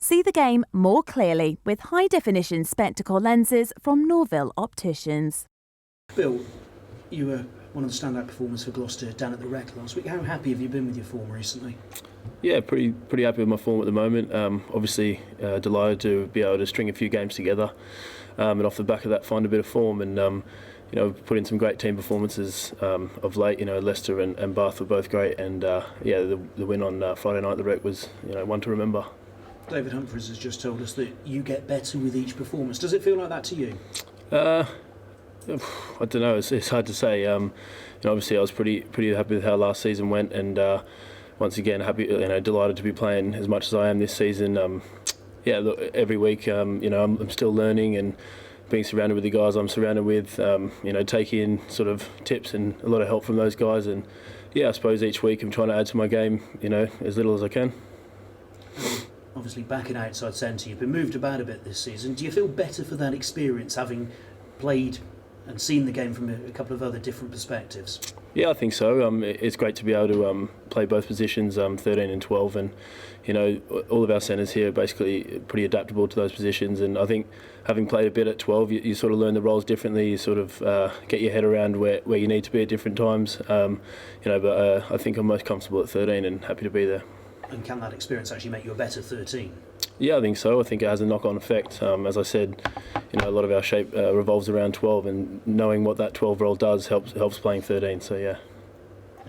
See the game more clearly with high-definition spectacle lenses from Norville Opticians. Bill, you were one of the standout performers for Gloucester down at the Rec last week. How happy have you been with your form recently? Yeah, pretty happy with my form at the moment. Obviously, delighted to be able to string a few games together, and off the back of that, find a bit of form. And put in some great team performances of late. Leicester and Bath were both great, and the win on Friday night at the Rec was one to remember. David Humphries has just told us that you get better with each performance. Does it feel like that to you? I don't know. It's hard to say. Obviously, I was pretty happy with how last season went, and once again, happy. Delighted to be playing as much as I am this season. Every week, I'm still learning and being surrounded with the guys I'm surrounded with. Taking in sort of tips and a lot of help from those guys, and I suppose each week I'm trying to add to my game. As little as I can. Obviously, back in outside centre, you've been moved about a bit this season. Do you feel better for that experience, having played and seen the game from a couple of other different perspectives? Yeah, I think so. It's great to be able to play both positions, 13 and 12, and all of our centres here are basically pretty adaptable to those positions. And I think having played a bit at 12, you sort of learn the roles differently. You sort of get your head around where you need to be at different times. But I think I'm most comfortable at 13 and happy to be there. And can that experience actually make you a better 13? Yeah, I think so. I think it has a knock-on effect. As I said, a lot of our shape revolves around 12, and knowing what that 12 role does helps playing 13. So yeah.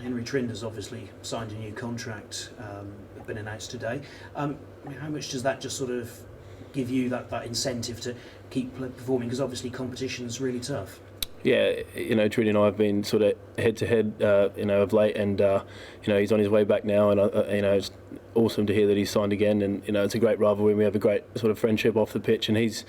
Henry Trinder's obviously signed a new contract, been announced today. How much does that just sort of give you that incentive to keep performing? Because obviously competition's really tough. Yeah, Trudy and I have been sort of head-to-head, of late, and he's on his way back now, and it's awesome to hear that he's signed again, and it's a great rivalry. We have a great sort of friendship off the pitch, and he's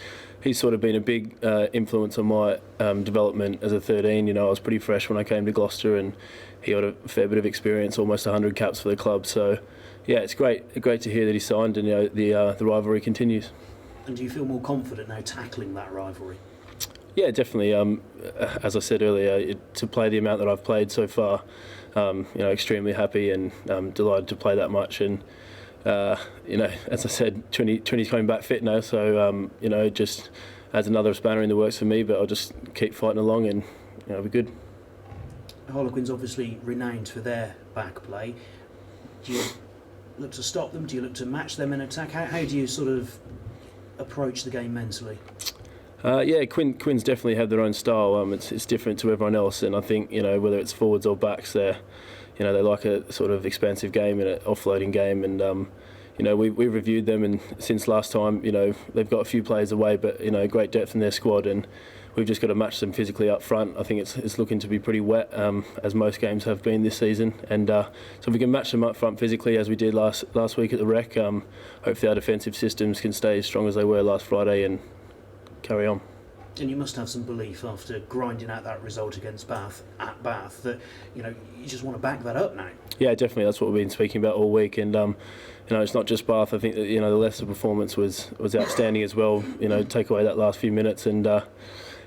sort of been a big influence on my development as a 13. I was pretty fresh when I came to Gloucester, and he had a fair bit of experience, almost 100 caps for the club. So, yeah, it's great to hear that he signed, and the rivalry continues. And do you feel more confident now tackling that rivalry? Yeah, definitely. As I said earlier, to play the amount that I've played so far, extremely happy and delighted to play that much. And as I said, Trini's coming back fit now, so just adds another spanner in the works for me. But I'll just keep fighting along, and it'll be good. Harlequins obviously renowned for their back play. Do you look to stop them? Do you look to match them in attack? How do you sort of approach the game mentally? Quins definitely have their own style. It's different to everyone else, and I think whether it's forwards or backs, they like a sort of expansive game and an offloading game. And we reviewed them, and since last time, they've got a few players away, but great depth in their squad, and we've just got to match them physically up front. I think it's looking to be pretty wet, as most games have been this season. And so if we can match them up front physically, as we did last week at the Rec, hopefully our defensive systems can stay as strong as they were last Friday and carry on. And you must have some belief after grinding out that result against Bath at Bath that you just want to back that up now. Yeah, definitely. That's what we've been speaking about all week, and it's not just Bath. I think that the Leicester performance was outstanding as well. Take away that last few minutes, and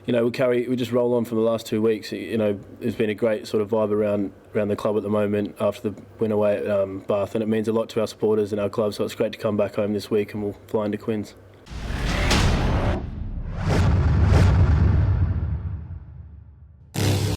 we just roll on from the last 2 weeks. There's been a great sort of vibe around the club at the moment after the win away at Bath, and it means a lot to our supporters and our club. So it's great to come back home this week, and we'll fly into Quins.